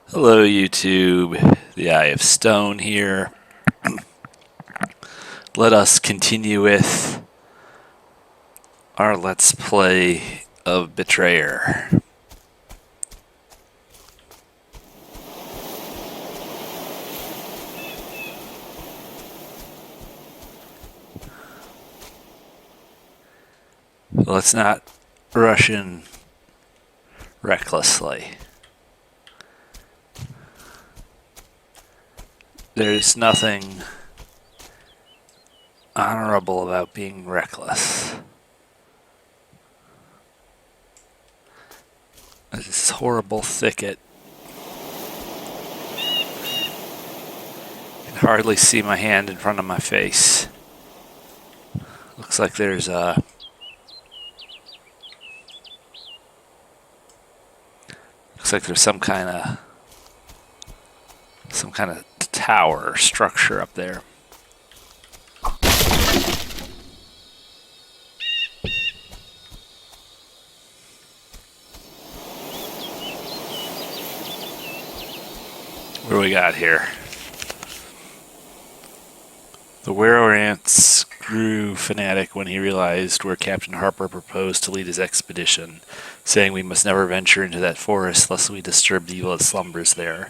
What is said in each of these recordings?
Hello YouTube, the Eye of Stone here. Let us continue with our Let's Play of Betrayer. Let's not rush in recklessly. There's nothing honorable about being reckless. This horrible thicket. I can hardly see my hand in front of my face. Looks like there's some kind of tower or structure up there. What do we got here? The Werowance grew fanatic when he realized where Captain Harper proposed to lead his expedition, saying we must never venture into that forest lest we disturb the evil that slumbers there.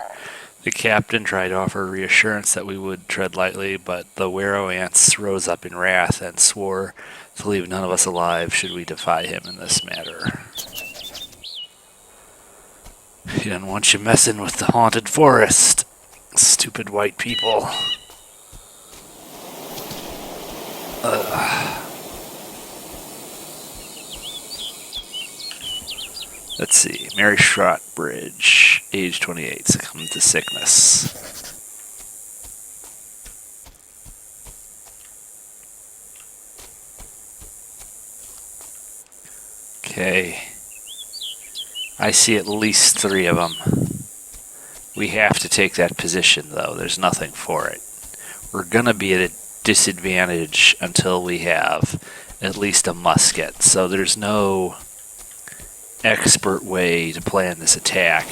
The captain tried to offer reassurance that we would tread lightly, but the Werowance rose up in wrath and swore to leave none of us alive should we defy him in this matter. He doesn't want you messing with the haunted forest. Stupid white people. Let's see. Mary Schrott Bridge, age 28, succumbed to sickness. Okay. I see at least 3 of them. We have to take that position, though. There's nothing for it. We're gonna be at a disadvantage until we have at least a musket, so there's no expert way to plan this attack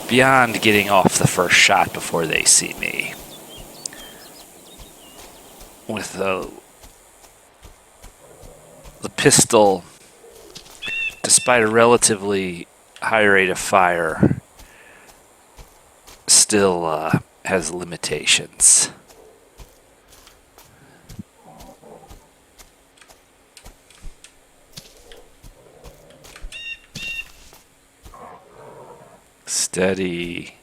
beyond getting off the first shot before they see me. With the pistol, despite a relatively high rate of fire, still has limitations. Steady.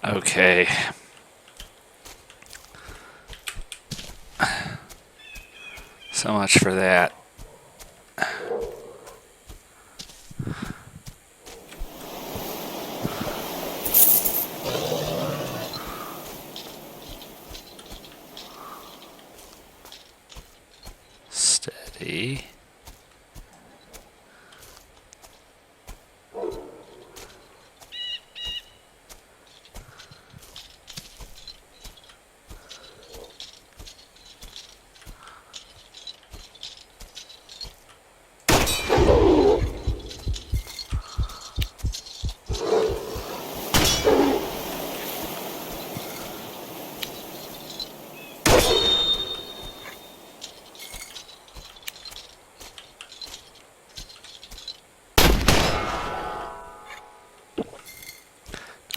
Okay. So much for that. Steady.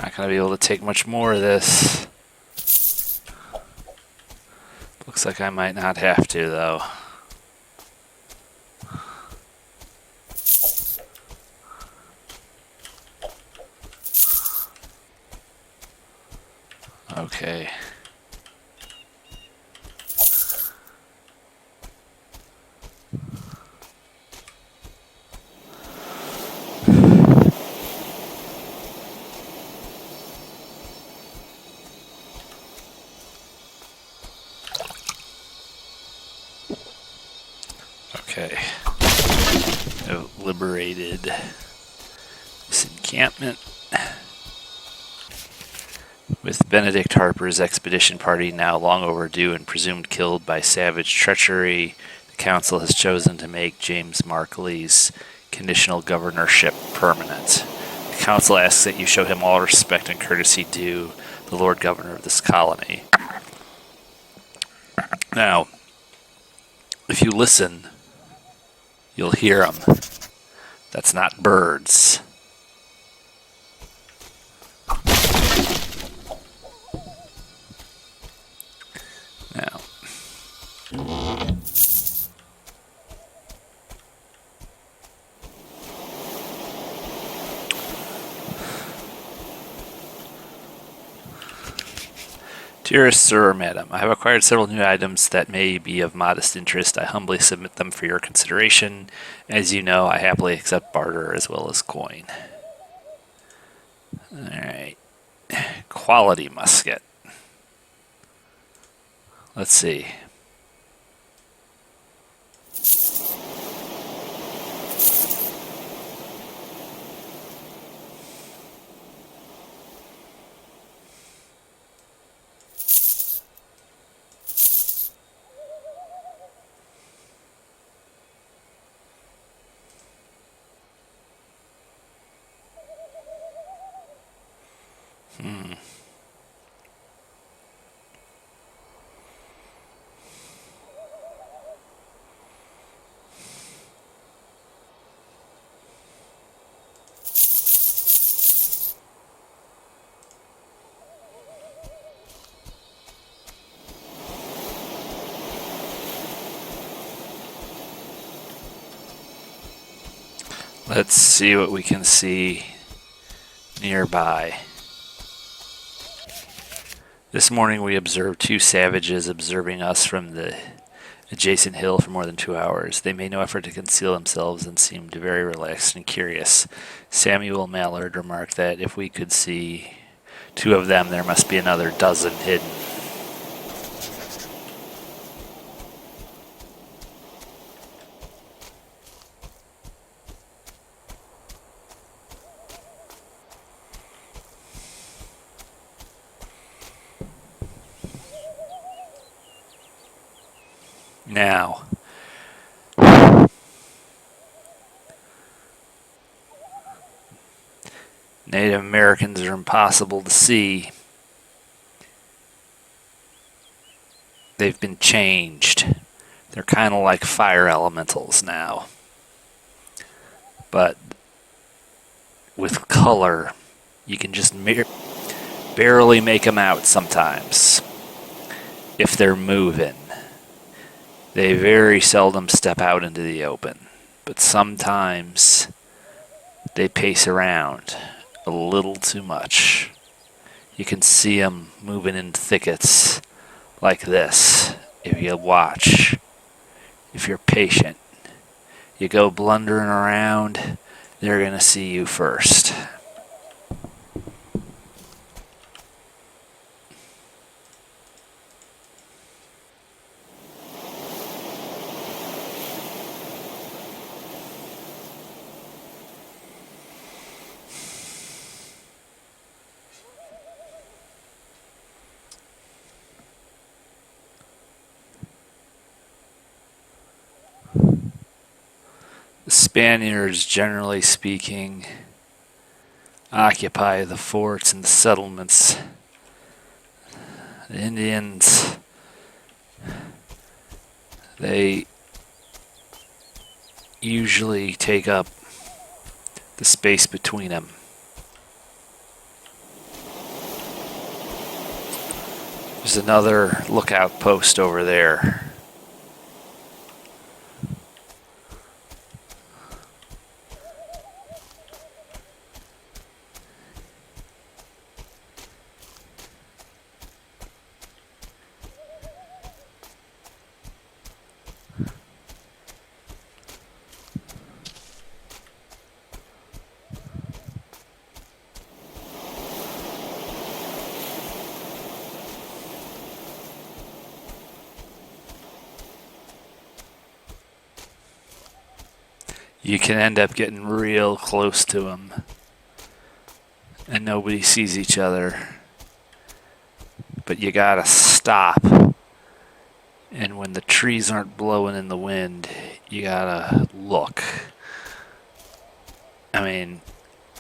Not going to be able to take much more of this. Looks like I might not have to, though. Okay. Okay. I've liberated this encampment. With Benedict Harper's expedition party now long overdue and presumed killed by savage treachery, the Council has chosen to make James Markley's conditional governorship permanent. The Council asks that you show him all respect and courtesy due the Lord Governor of this colony. Now, if you listen, you'll hear them. That's not birds. Now, dearest sir or madam, I have acquired several new items that may be of modest interest. I humbly submit them for your consideration. As you know, I happily accept barter as well as coin. Alright. Quality musket. Let's see. Let's see what we can see nearby. This morning we observed two savages observing us from the adjacent hill for more than 2 hours. They made no effort to conceal themselves and seemed very relaxed and curious. Samuel Mallard remarked that if we could see two of them, there must be another dozen hidden. Now, Native Americans are impossible to see. They've been changed. They're kind of like fire elementals now. But with color, you can just barely make them out sometimes if they're moving. They very seldom step out into the open, but sometimes they pace around a little too much. You can see them moving in thickets like this if you watch, if you're patient. You go blundering around, they're going to see you first. The Spaniards, generally speaking, occupy the forts and the settlements. The Indians, they usually take up the space between them. There's another lookout post over there. You can end up getting real close to them, and nobody sees each other. But you gotta stop. And when the trees aren't blowing in the wind, you gotta look. I mean,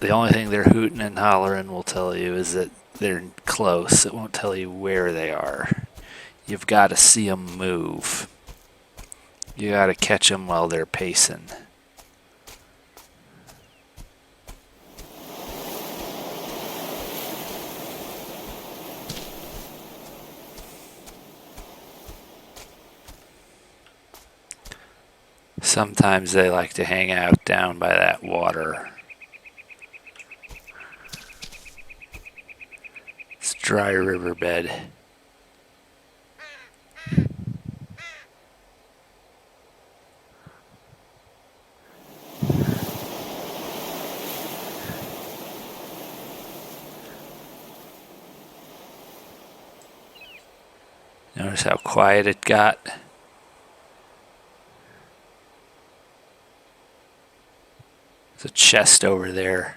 the only thing they're hooting and hollering will tell you is that they're close. It won't tell you where they are. You've got to see them move. You got to catch them while they're pacing. Sometimes they like to hang out down by that water. It's a dry riverbed. Notice how quiet it got. There's a chest over there.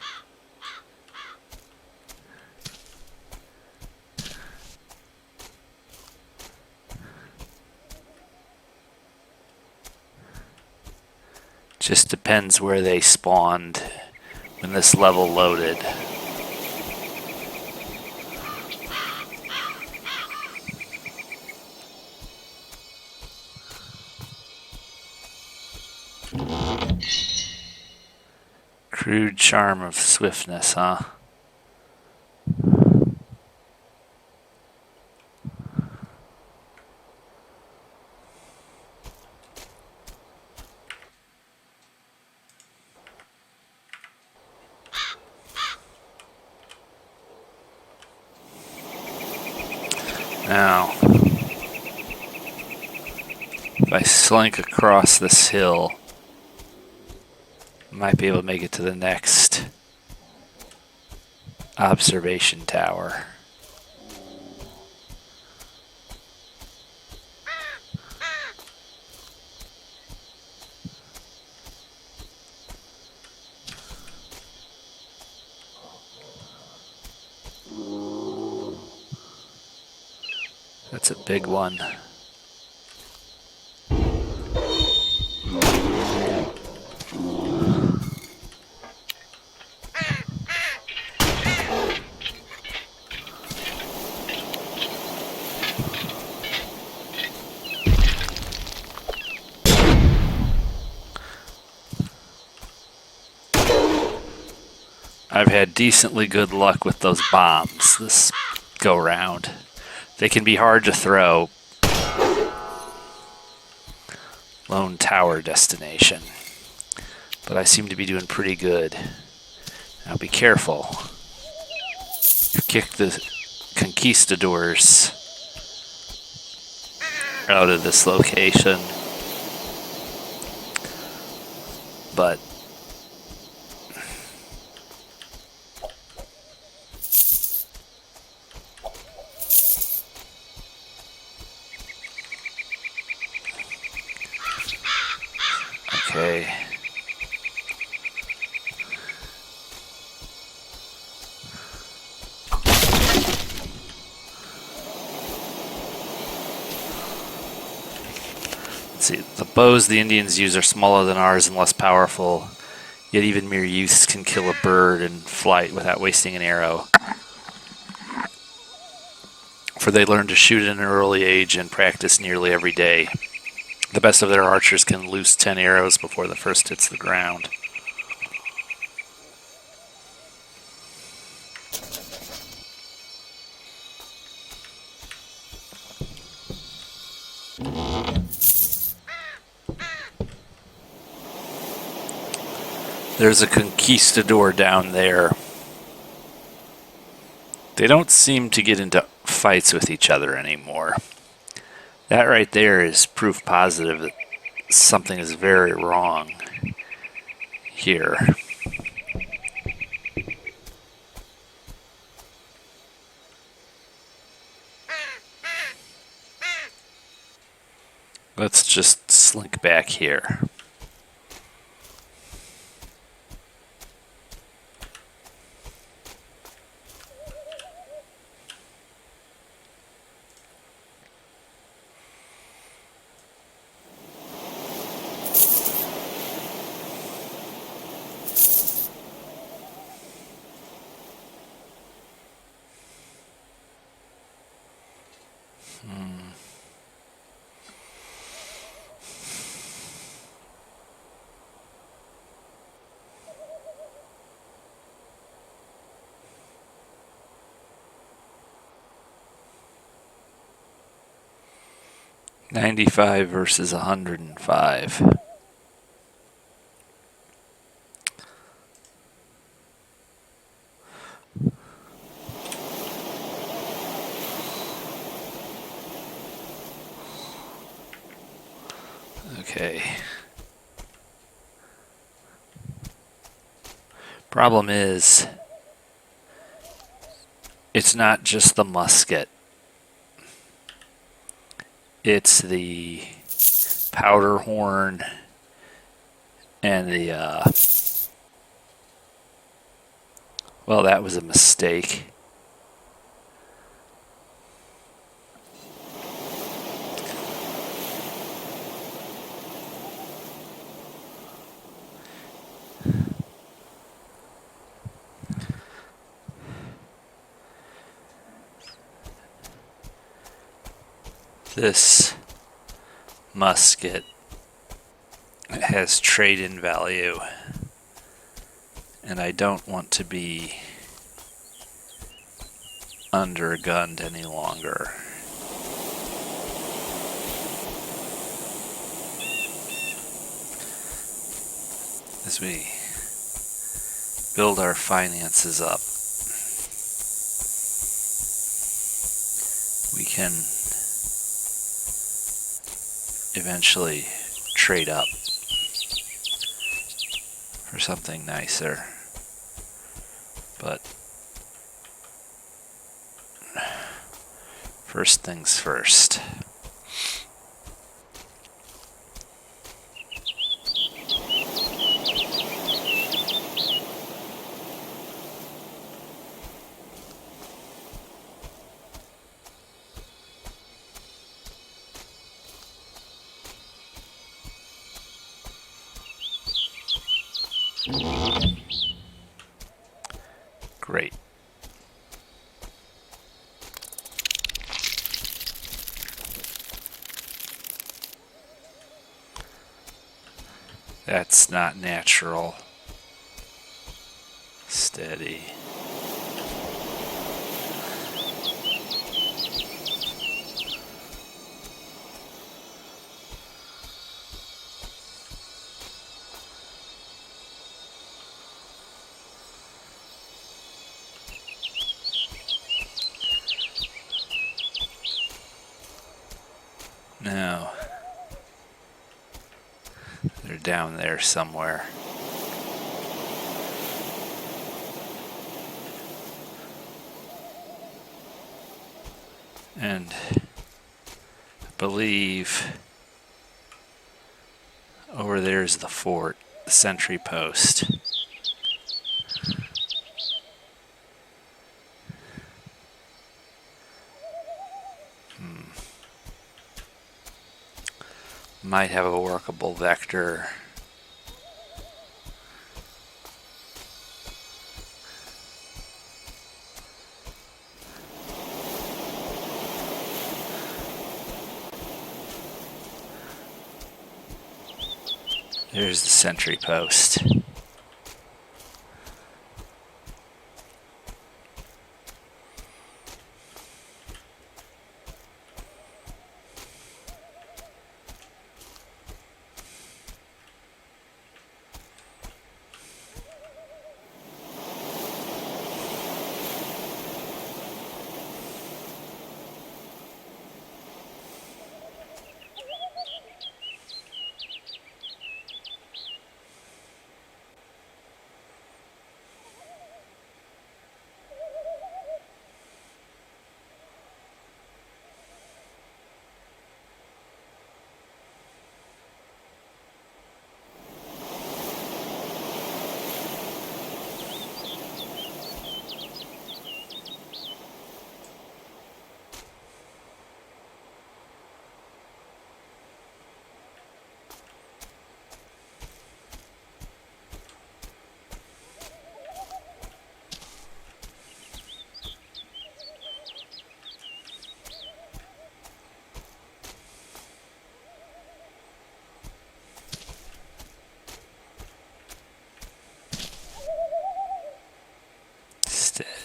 Just depends where they spawned when this level loaded. Crude charm of swiftness, huh? Now, if I slink across this hill, I might be able to make it to the next observation tower. That's a big one. I've had decently good luck with those bombs this go round. They can be hard to throw. Lone tower destination. But I seem to be doing pretty good. Now be careful. You kick the conquistadors out of this location. But okay. Let's see. The bows the Indians use are smaller than ours and less powerful, yet even mere youths can kill a bird in flight without wasting an arrow. For they learn to shoot at an early age and practice nearly every day. The best of their archers can loose 10 arrows before the first hits the ground. There's a conquistador down there. They don't seem to get into fights with each other anymore. That right there is proof positive that something is very wrong here. Let's just slink back here. $95 versus $105. Okay. Problem is, it's not just the musket. It's the powder horn and the, well, that was a mistake. This musket has trade-in value, and I don't want to be undergunned any longer. As we build our finances up, we can eventually trade up for something nicer. But first things first. Great. That's not natural. Steady. Now, they're down there somewhere. And I believe over there's the fort, the sentry post. Might have a workable vector. There's the sentry post.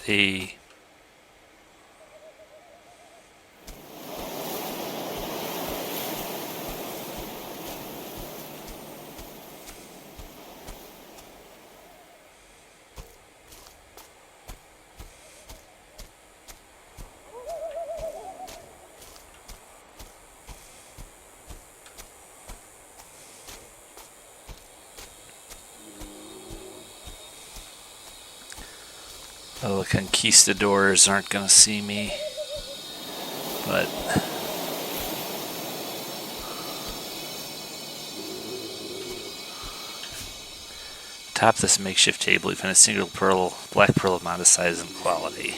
Quality. Oh, the conquistadors aren't going to see me, but atop this makeshift table, you find a single pearl, black pearl of modest size and quality.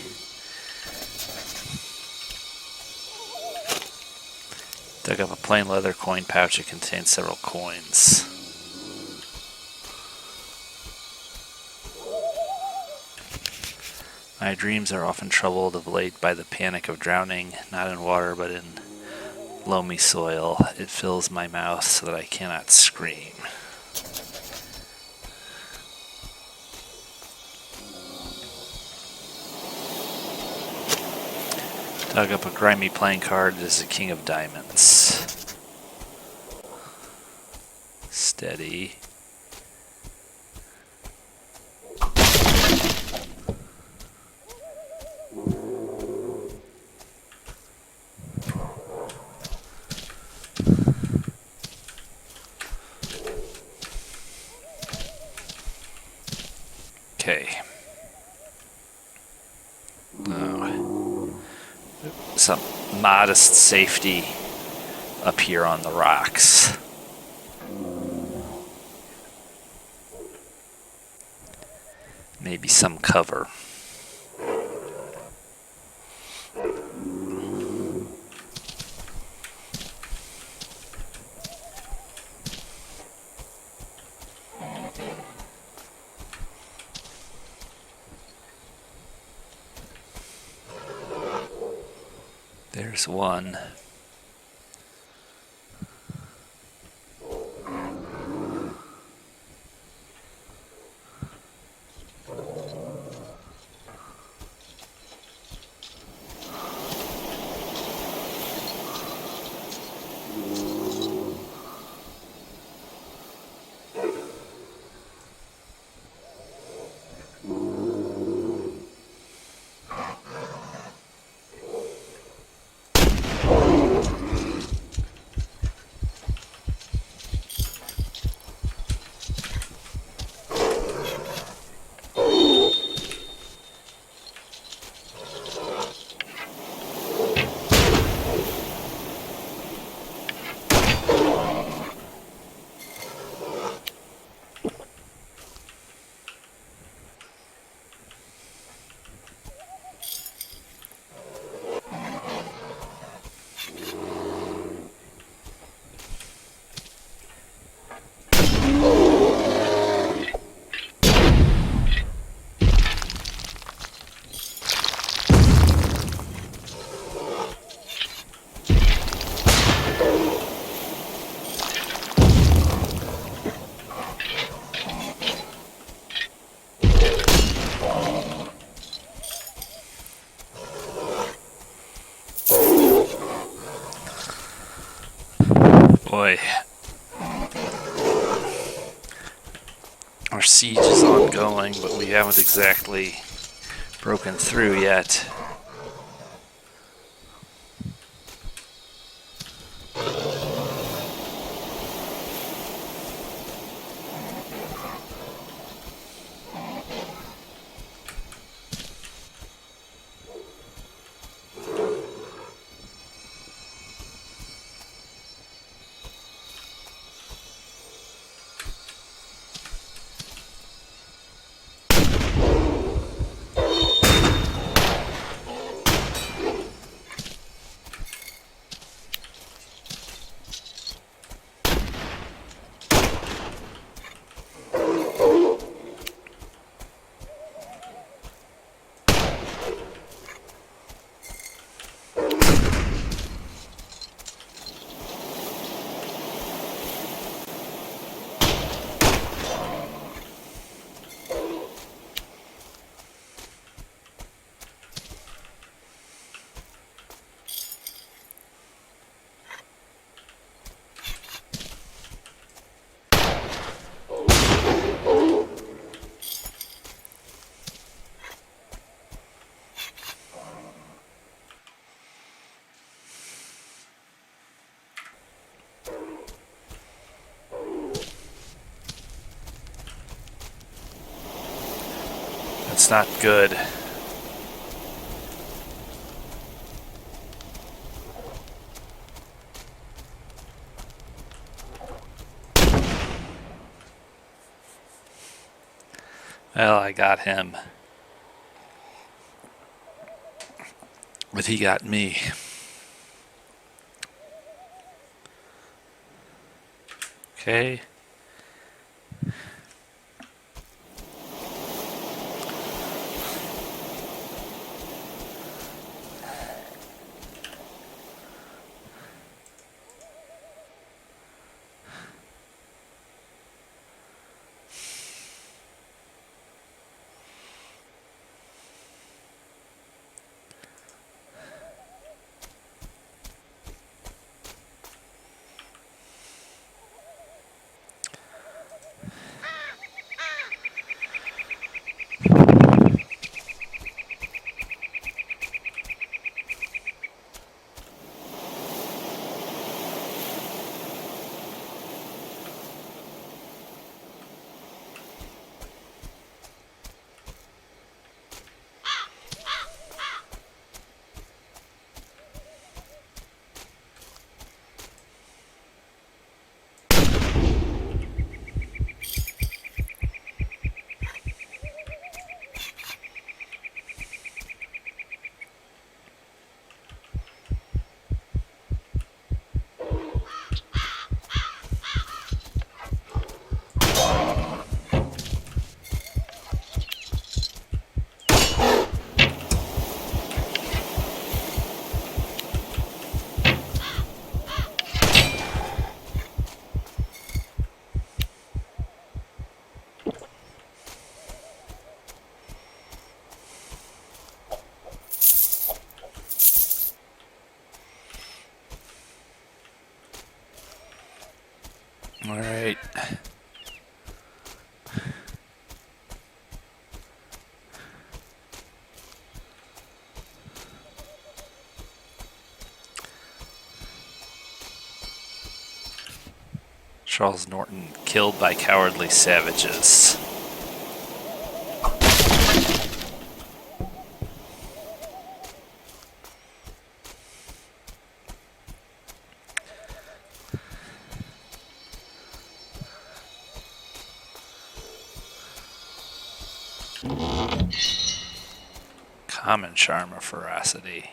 Dug up a plain leather coin pouch. It contains several coins. My dreams are often troubled of late by the panic of drowning, not in water but in loamy soil. It fills my mouth so that I cannot scream. Dug up a grimy playing card. It is a king of diamonds. Steady. Okay. Some modest safety up here on the rocks. Maybe some cover. There's one. Boy, our siege is ongoing, but we haven't exactly broken through yet. That's not good. Well, I got him. But he got me. Okay. All right. Charles Norton killed by cowardly savages. Common charm of ferocity.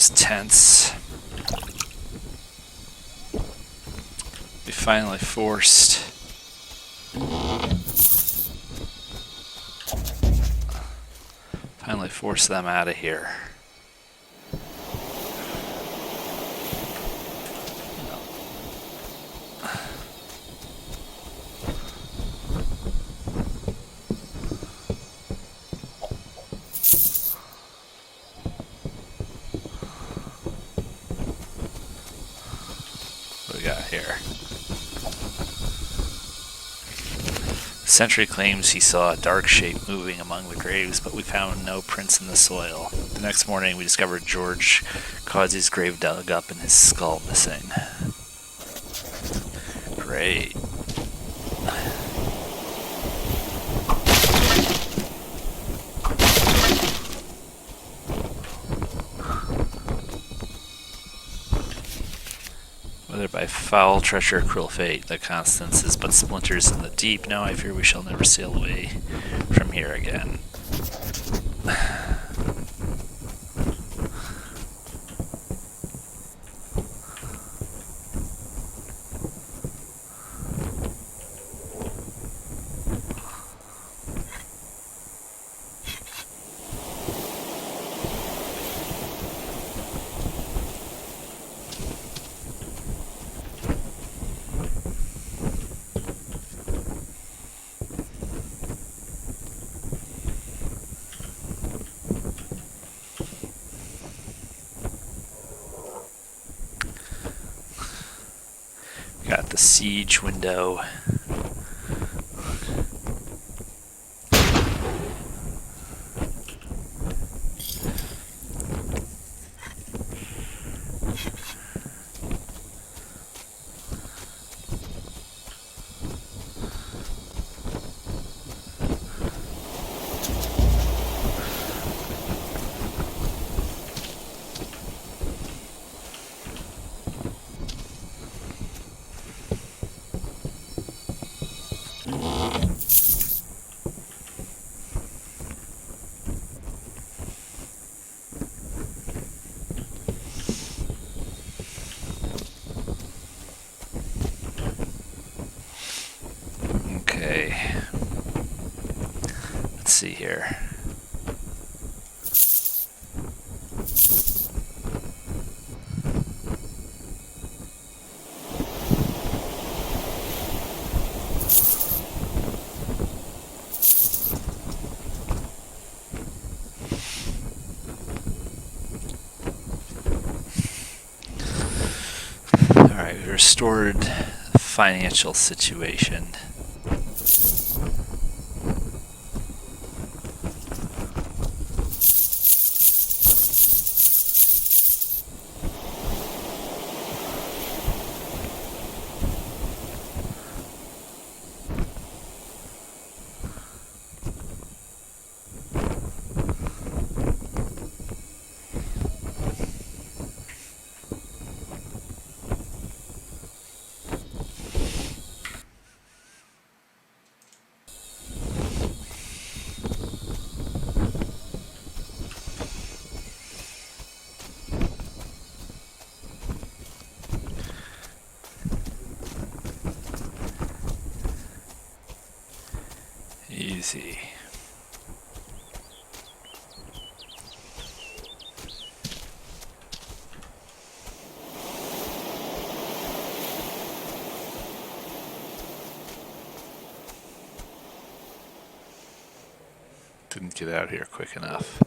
was tense. We finally forced them out of here. What do we got here? Sentry claims he saw a dark shape moving among the graves, but we found no prints in the soil. The next morning, we discovered George Causey's grave dug up and his skull missing. Great. Whether by foul treachery or cruel fate, the Constance is but splinters in the deep. Now I fear we shall never sail away from here again. Got the siege window. Okay. Let's see here. Alright, we restored the financial situation. Easy. Didn't get out here quick enough.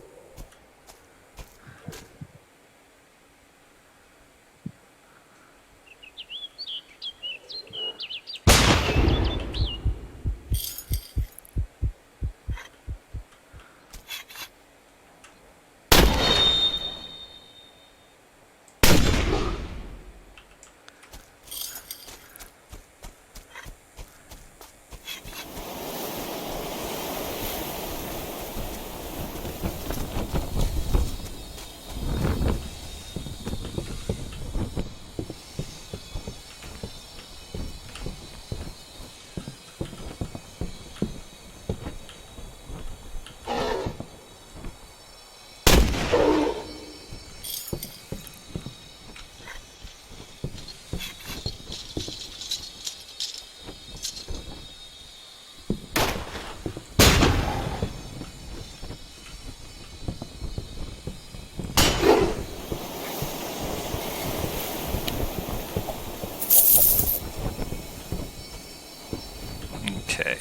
Okay.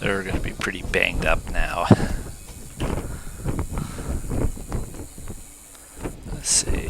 They're going to be pretty banged up now. Let's see.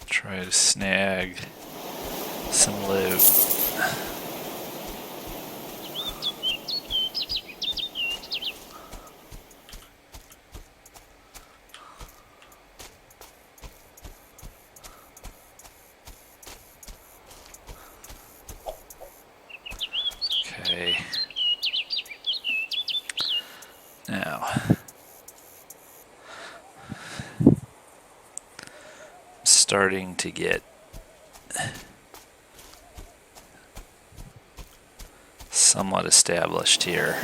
Try to snag some loot. Okay. Now, starting to get somewhat established here.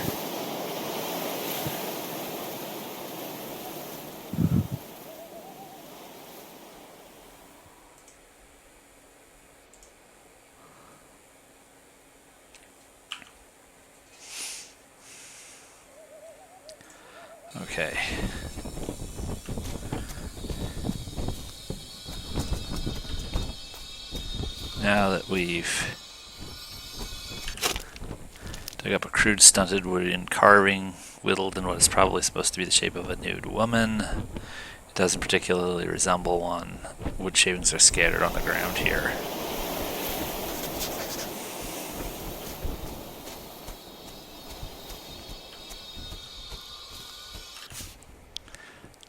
Okay. Now that we've dug up a crude stunted wooden carving, whittled in what is probably supposed to be the shape of a nude woman, it doesn't particularly resemble one. Wood shavings are scattered on the ground here.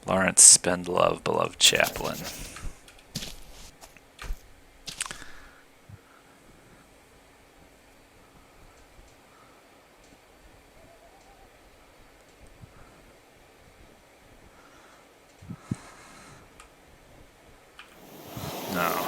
Lawrence Spendlove, beloved chaplain. No.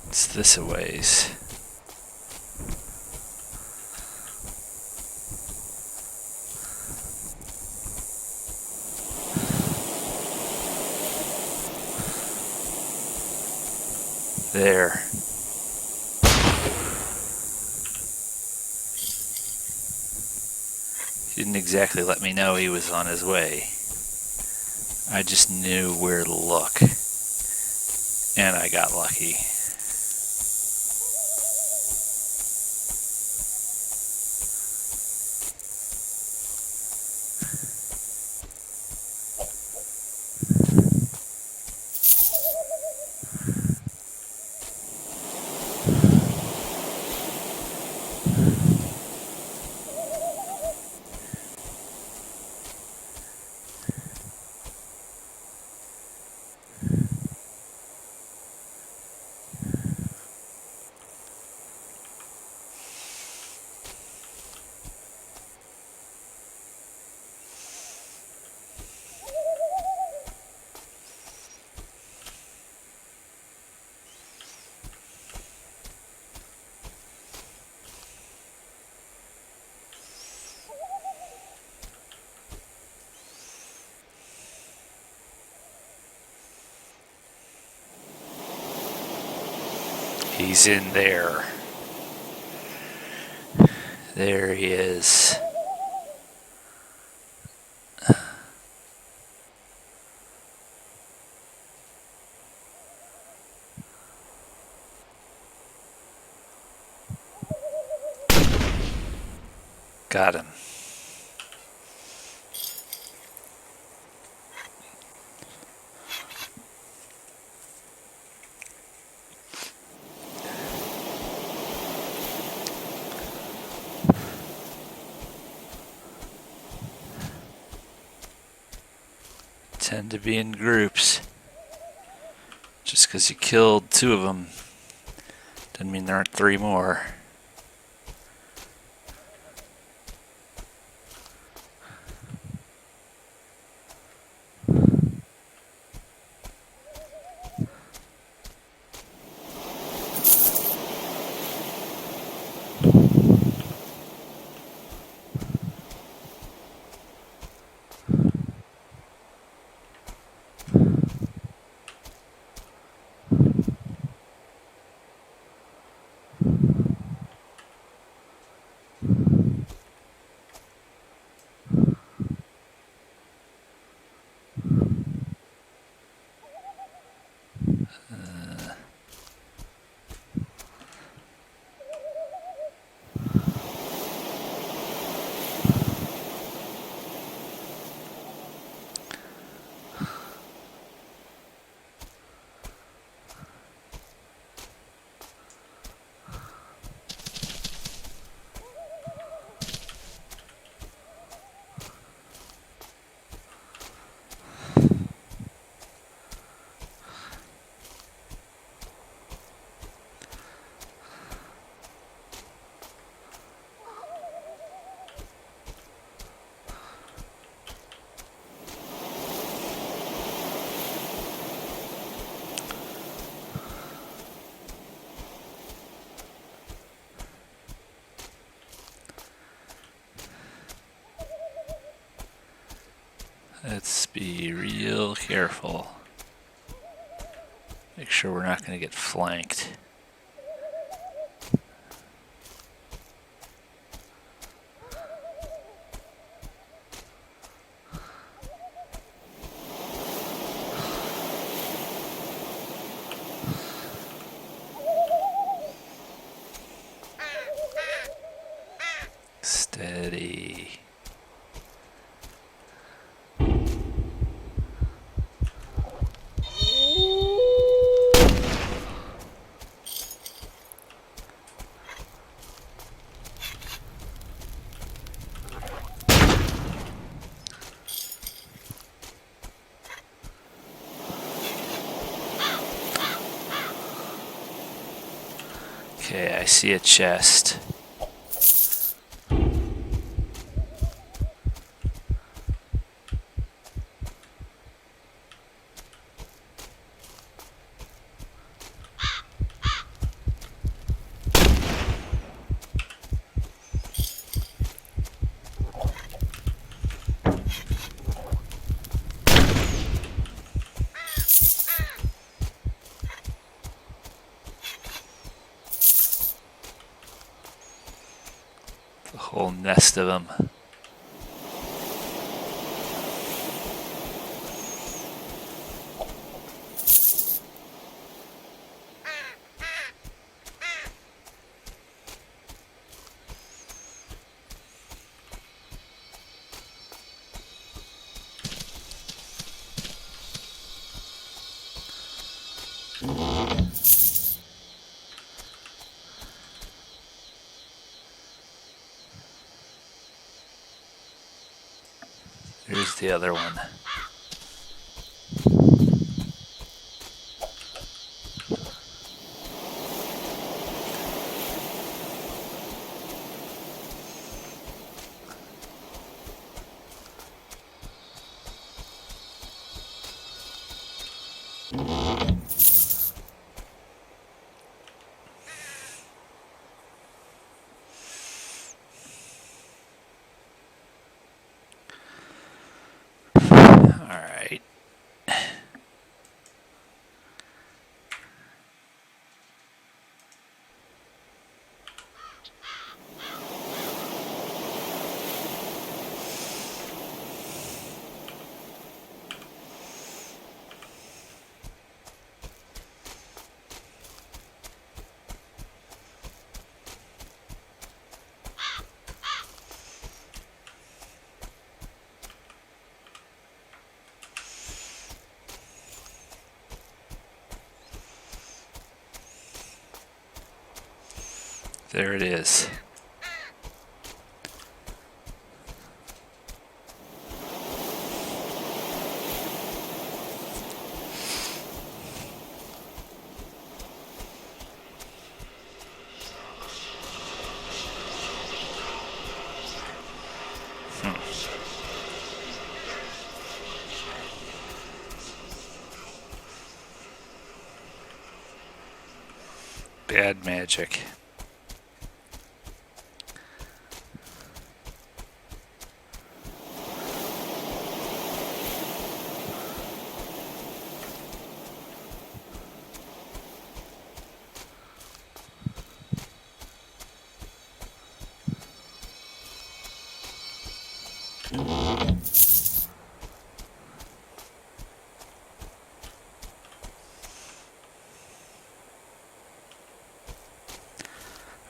It's this a ways. There. He didn't exactly let me know he was on his way. I just knew where to look. And I got lucky. He's in there. There he is. Got him. tend to be in groups. Just because you killed 2 of them doesn't mean there aren't 3 more. Let's be real careful. Make sure we're not going to get flanked. Steady. Okay, I see a chest. A whole nest of them. Here's the other one. Alright. There it is. Bad magic.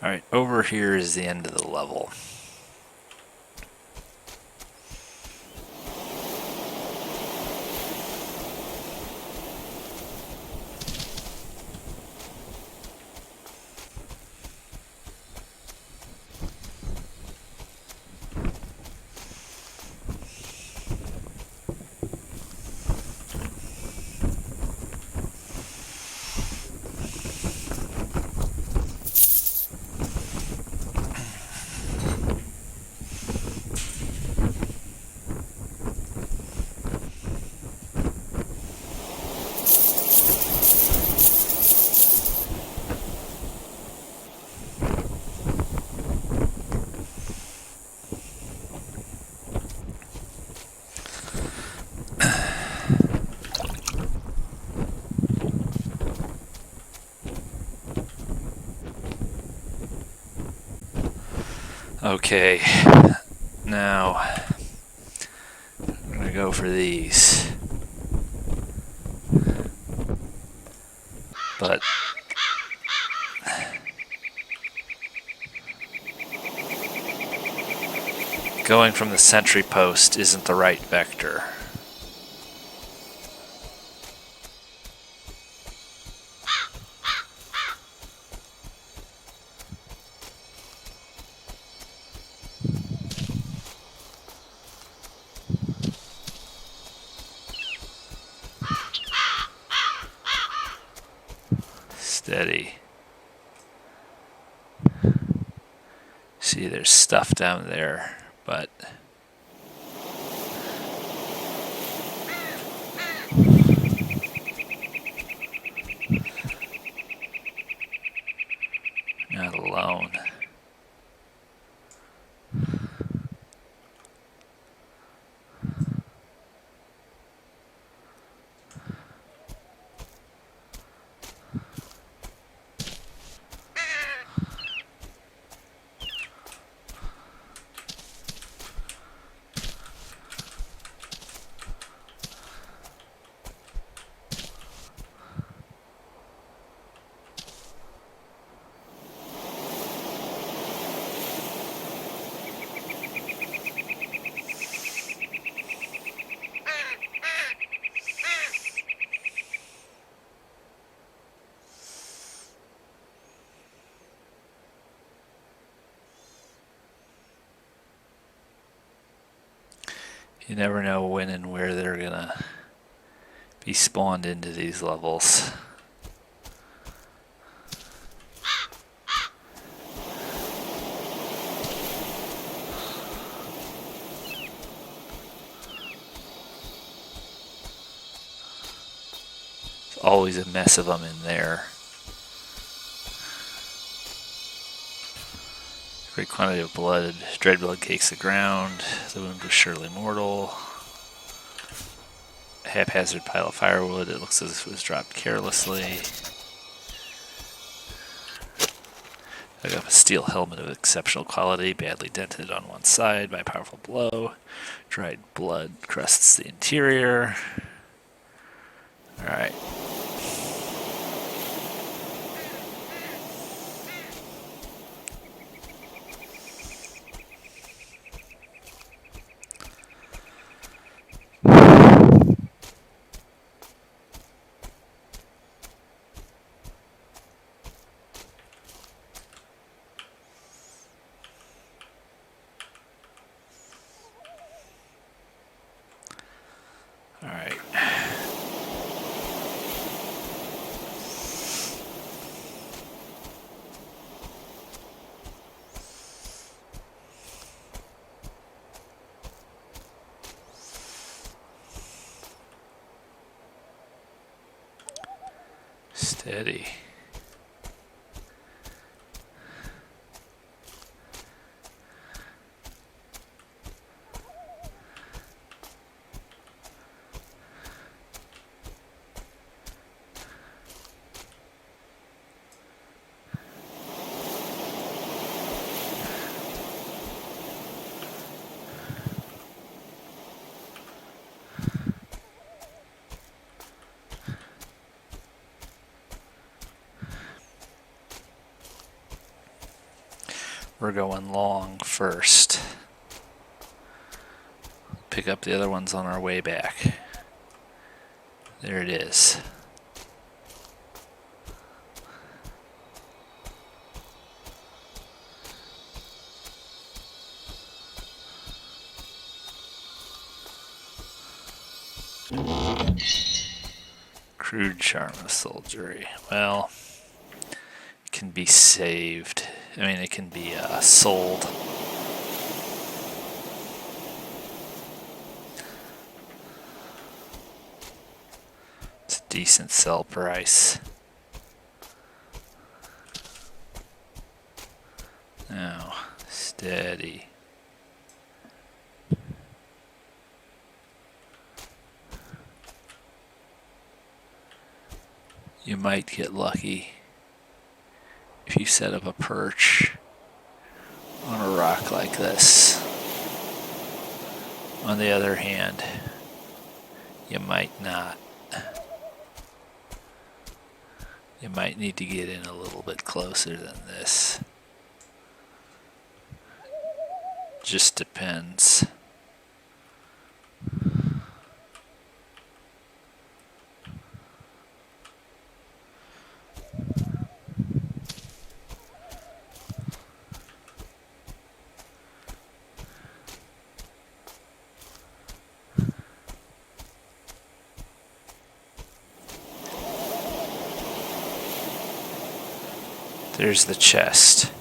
Alright, over here is the end of the level. Okay, now I'm gonna go for these, but going from the sentry post isn't the right vector. Steady. See, there's stuff down there, but not alone. You never know when and where they're gonna be spawned into these levels. There's always a mess of them in there. Great quantity of blood. Dread blood cakes the ground. The wound was surely mortal. A haphazard pile of firewood. It looks as if it was dropped carelessly. I got a steel helmet of exceptional quality, badly dented on one side by a powerful blow. Dried blood crusts the interior. Alright. Alright. Steady. We're going long first. Pick up the other ones on our way back. There it is. Crude charm of soldiery. Well, it can be saved. I mean, it can be sold. It's a decent sell price. Now, steady. You might get lucky if you set up a perch on a rock like this. On the other hand, you might not. You might need to get in a little bit closer than this. Just depends. There's the chest.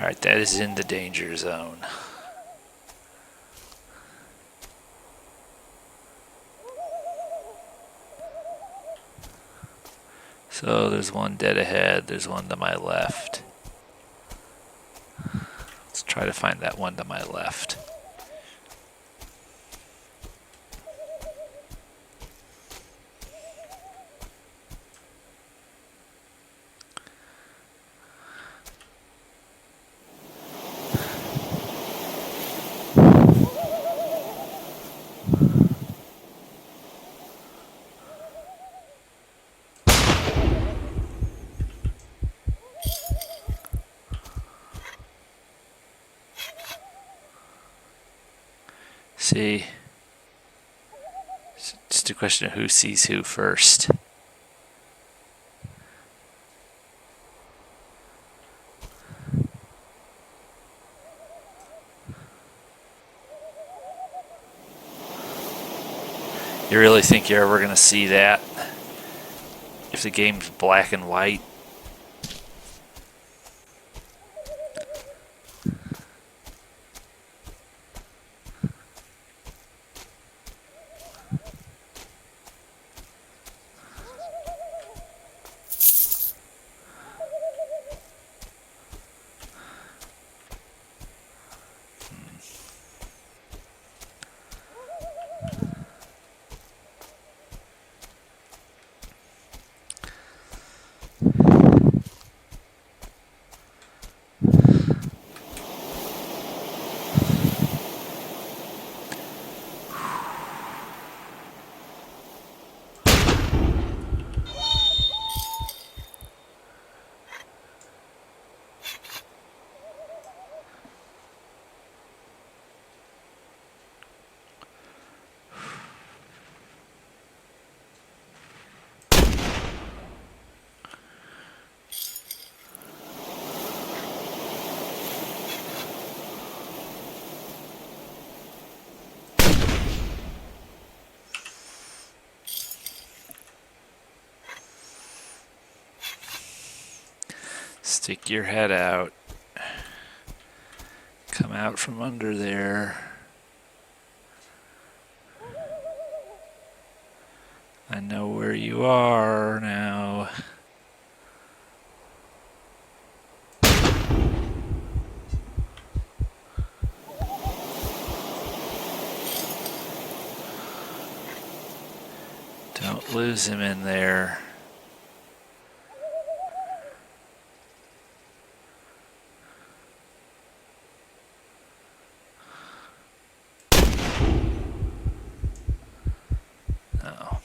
Alright, that is in the danger zone. So there's one dead ahead, there's one to my left. Let's try to find that one to my left. See, it's just a question of who sees who first. You really think you're ever going to see that? If the game's black and white? Stick your head out. Come out from under there. I know where you are now. Don't lose him in there. Oh.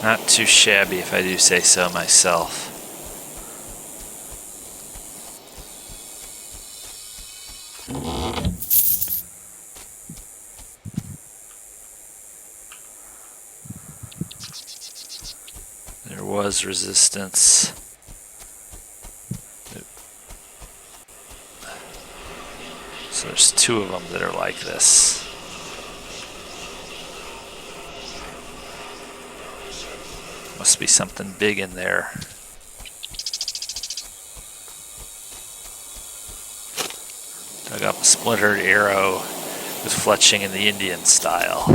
Not too shabby, if I do say so myself. There was resistance. So there's two of them that are like this. Must be something big in there. Dug up a splintered arrow with fletching in the Indian style.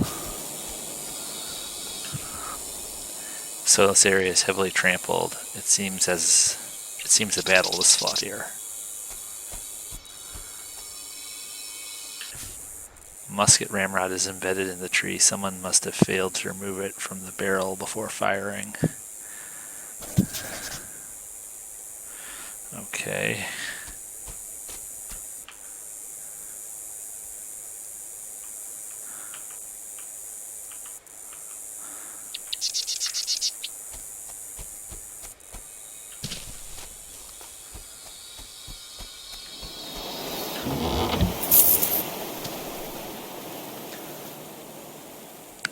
So this area is heavily trampled. It seems a battle was fought here. Musket ramrod is embedded in the tree. Someone must have failed to remove it from the barrel before firing. Okay.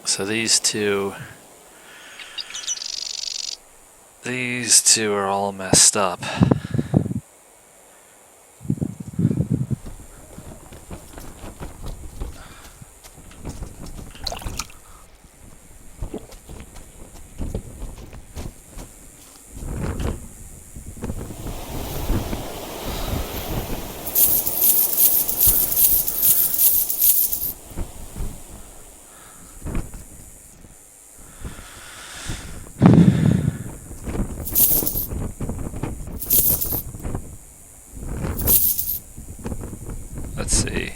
So these two are all messed up. Let's see.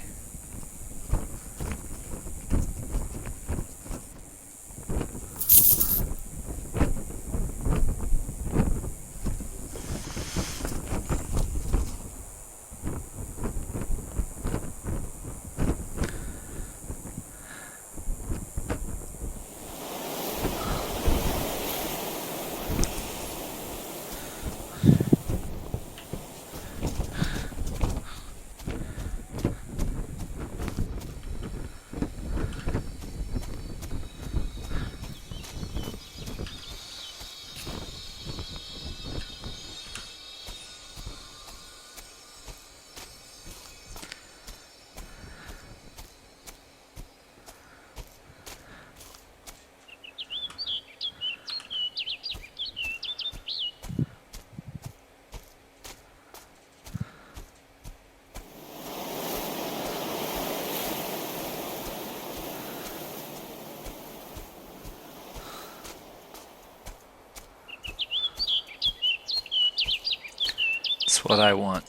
That's what I want.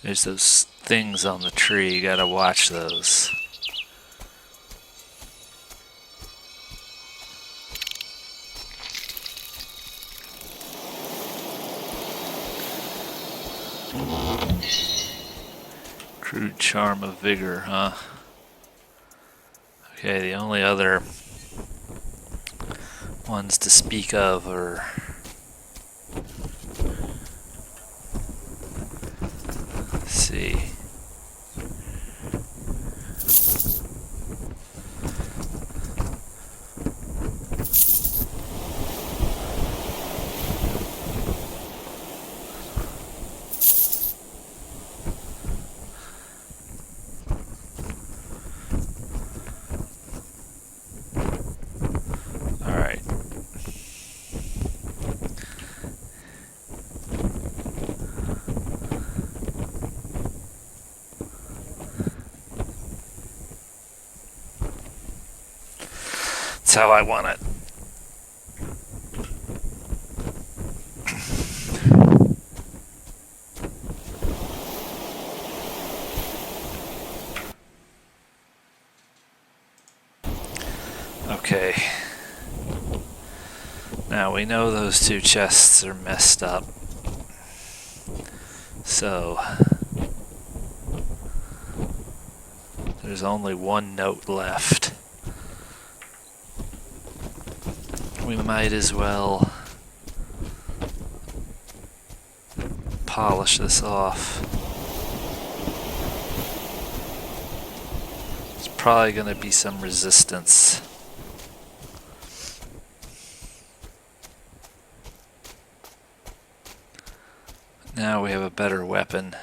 There's those things on the tree, you gotta watch those. Crude charm of vigor, huh? Okay, the only other ones to speak of are let's see. That's how I want it. Okay. Now we know those two chests are messed up. So there's only one note left. We might as well polish this off. There's probably going to be some resistance. Now we have a better weapon.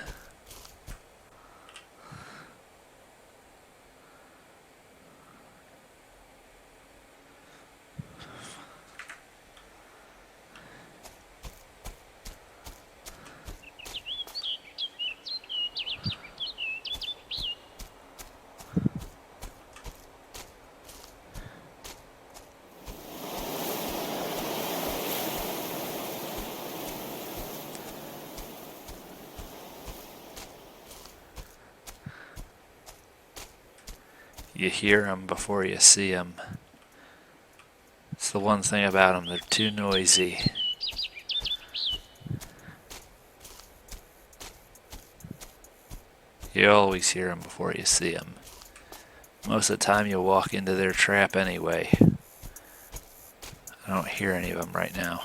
You hear them before you see them. It's the one thing about them, they're too noisy. You always hear them before you see them. Most of the time you'll walk into their trap anyway. I don't hear any of them right now.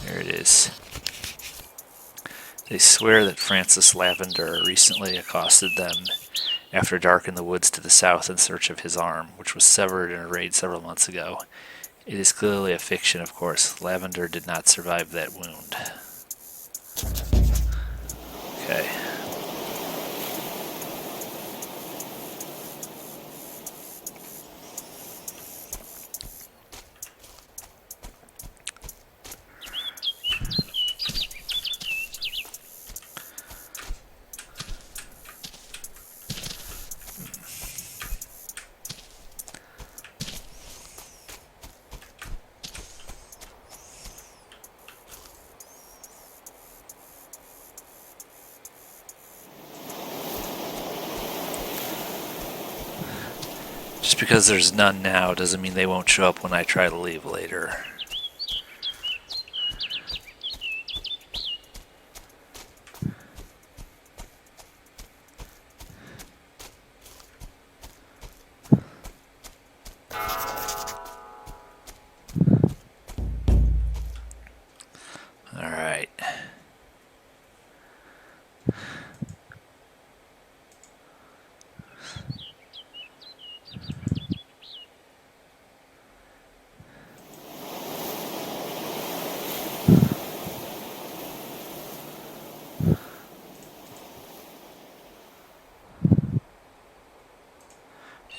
There it is. They swear that Francis Lavender recently accosted them after dark in the woods to the south in search of his arm, which was severed in a raid several months ago. It is clearly a fiction, of course. Lavender did not survive that wound. Okay. Just because there's none now doesn't mean they won't show up when I try to leave later. Alright.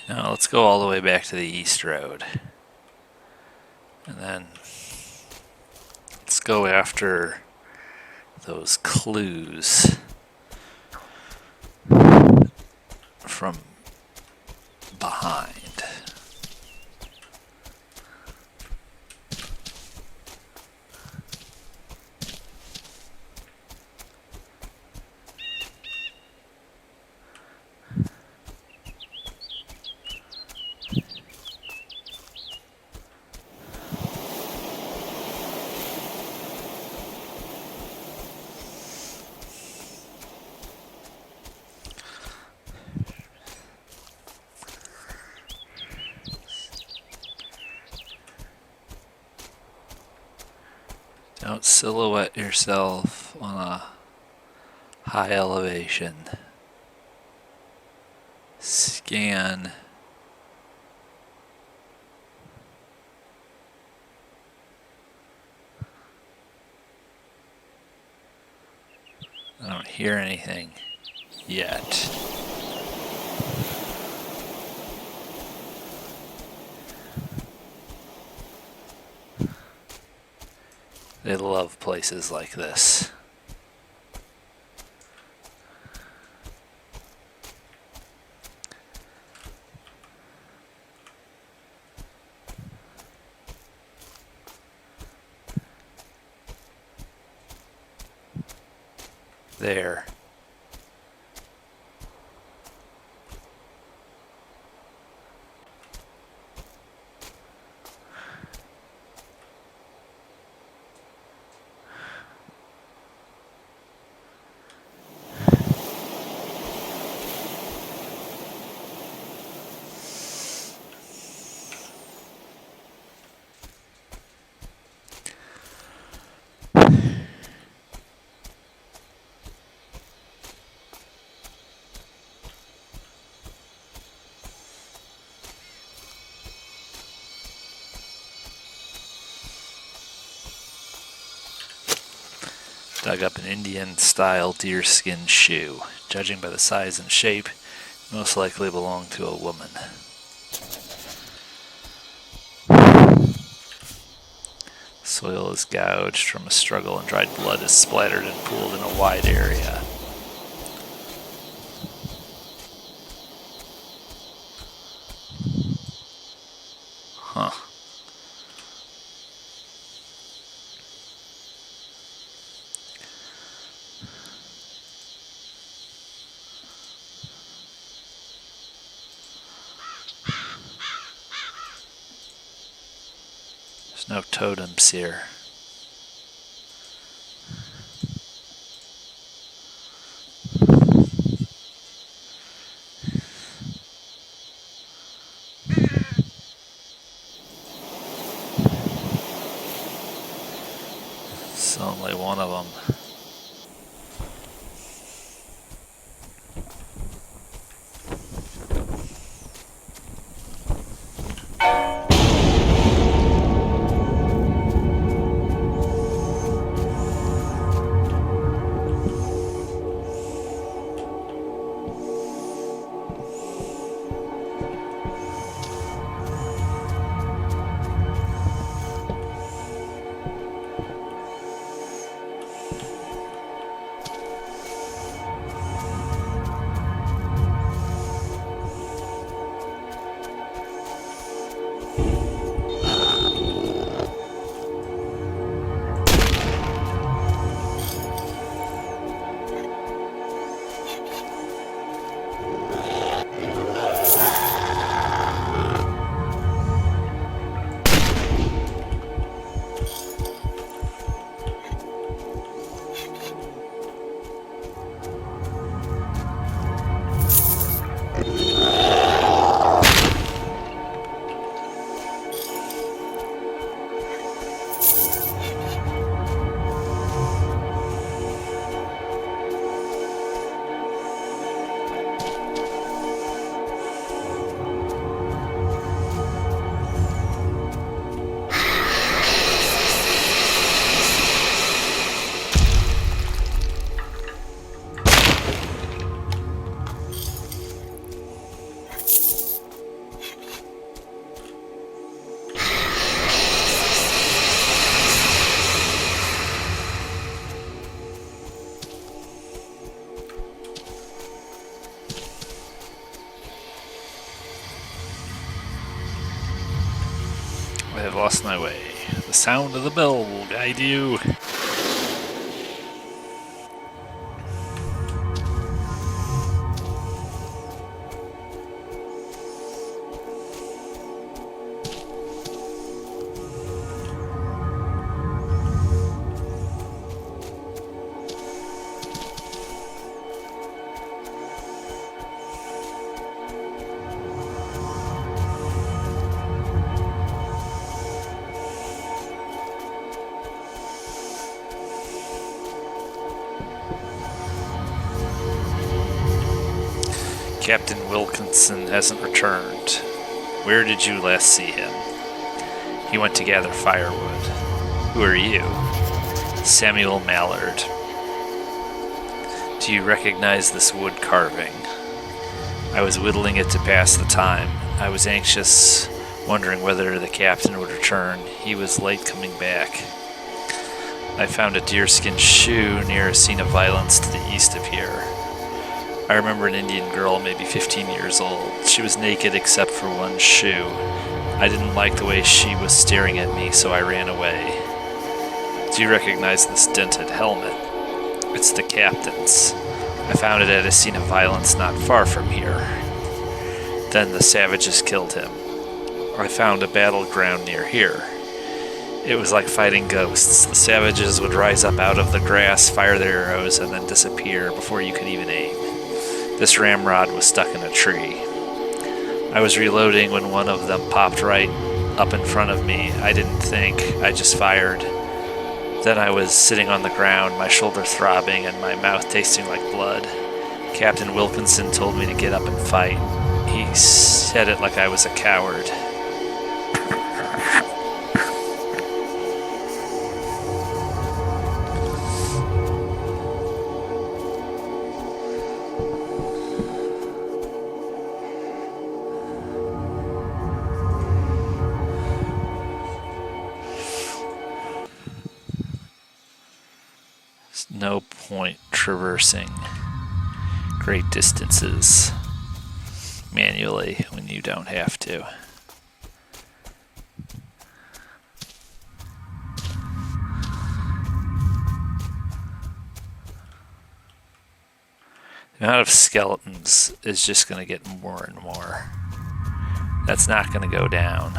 Now let's go all the way back to the East Road. And then let's go after those clues from behind. Don't silhouette yourself on a high elevation. Scan. I don't hear anything yet. They love places like this. There. Dug up an Indian-style deerskin shoe. Judging by the size and shape, most likely belonged to a woman. Soil is gouged from a struggle and dried blood is splattered and pooled in a wide area. Huh. There's no totems here. It's only one of them. I have lost my way. The sound of the bell will guide you. Captain Wilkinson hasn't returned. Where did you last see him? He went to gather firewood. Who are you? Samuel Mallard. Do you recognize this wood carving? I was whittling it to pass the time. I was anxious, wondering whether the captain would return. He was late coming back. I found a deerskin shoe near a scene of violence to the east of here. I remember an Indian girl, maybe 15 years old. She was naked except for one shoe. I didn't like the way she was staring at me, so I ran away. Do you recognize this dented helmet? It's the captain's. I found it at a scene of violence not far from here. Then the savages killed him. I found a battleground near here. It was like fighting ghosts. The savages would rise up out of the grass, fire their arrows, and then disappear before you could even aim. This ramrod was stuck in a tree. I was reloading when one of them popped right up in front of me. I didn't think, I just fired. Then I was sitting on the ground, my shoulder throbbing and my mouth tasting like blood. Captain Wilkinson told me to get up and fight. He said it like I was a coward. No point traversing great distances manually when you don't have to. The amount of skeletons is just going to get more and more. That's not going to go down.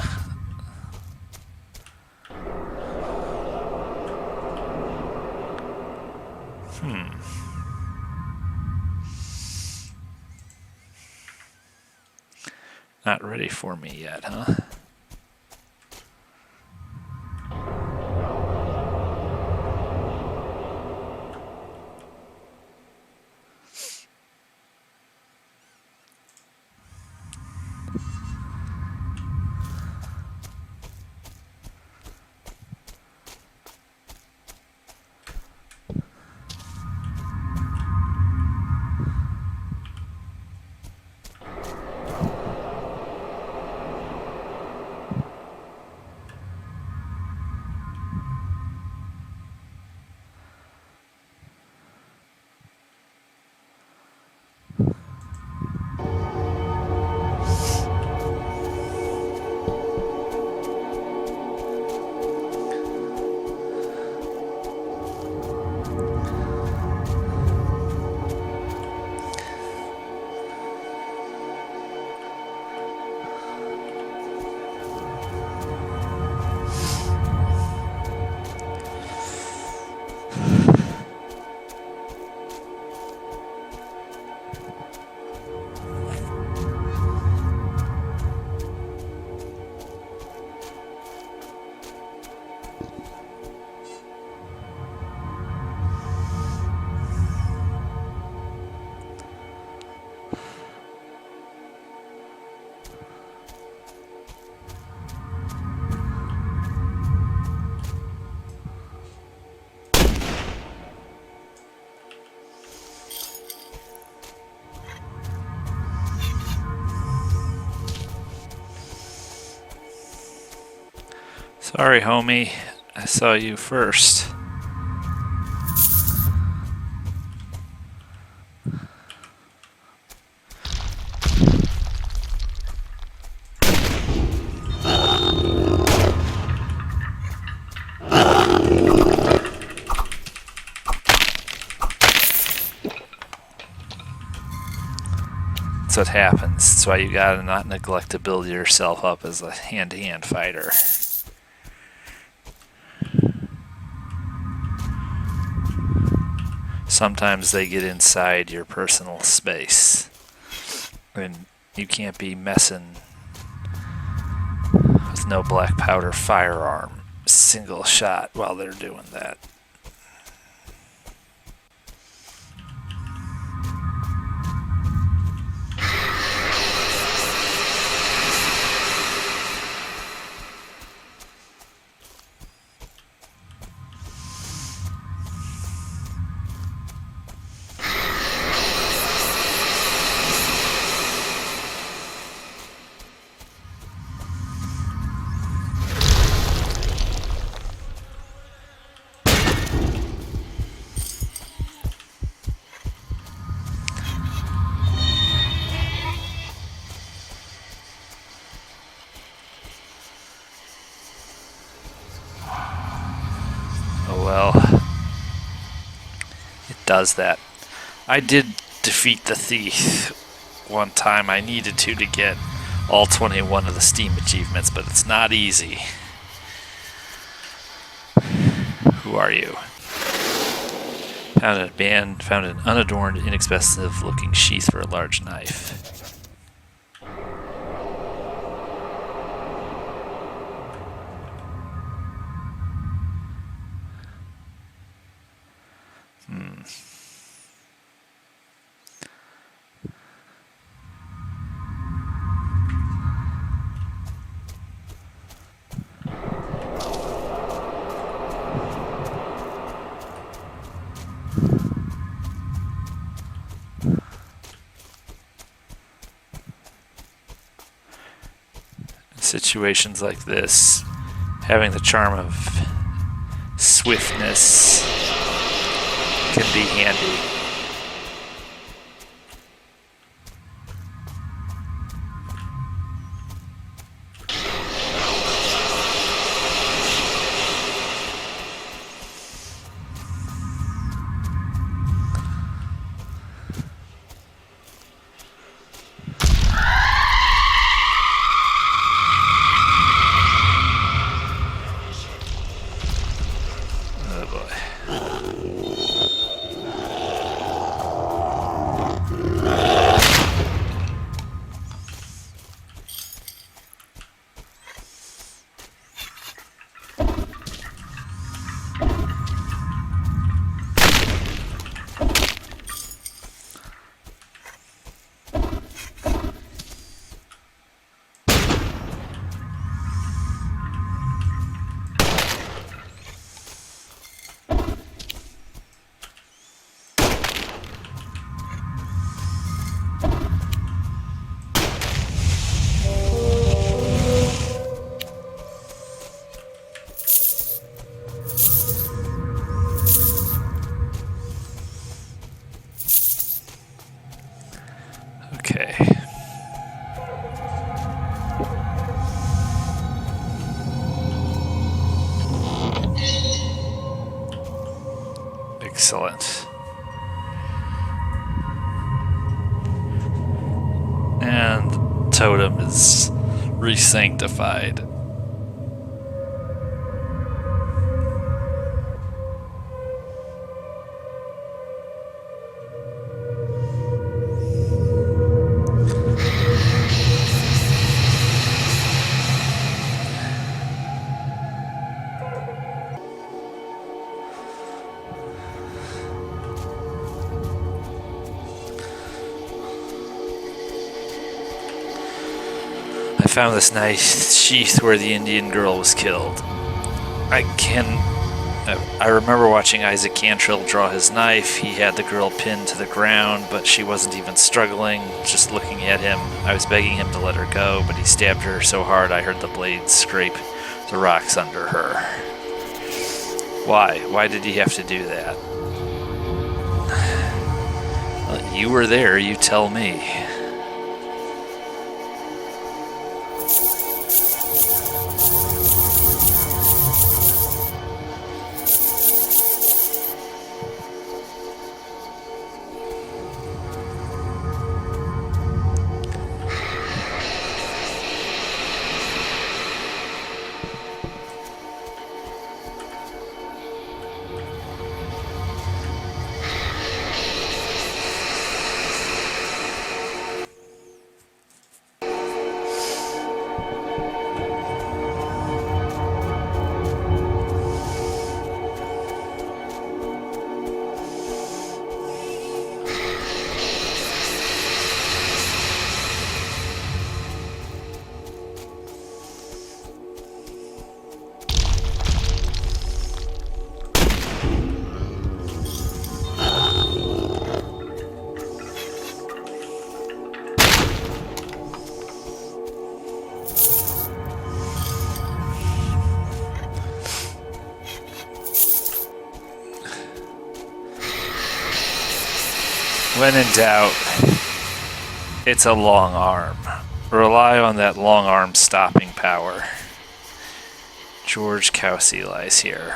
Not ready for me yet, huh? Sorry, homie. I saw you first. That's what happens. That's why you gotta not neglect to build yourself up as a hand-to-hand fighter. Sometimes they get inside your personal space, and you can't be messing with no black powder firearm single shot while they're doing that. does that. I did defeat the thief one time. I needed to get all 21 of the Steam achievements, but it's not easy. Who are you? Found an unadorned, inexpensive-looking sheath for a large knife. Situations like this, having the charm of swiftness can be handy. Okay. Excellent. And totem is re-sanctified. I found this nice sheath where the Indian girl was killed. I remember watching Isaac Cantrill draw his knife. He had the girl pinned to the ground, but she wasn't even struggling, just looking at him. I was begging him to let her go, but he stabbed her so hard I heard the blade scrape the rocks under her. Why? Why did he have to do that? Well, you were there, you tell me. When in doubt, it's a long arm. Rely on that long arm stopping power. George Cowsey lies here.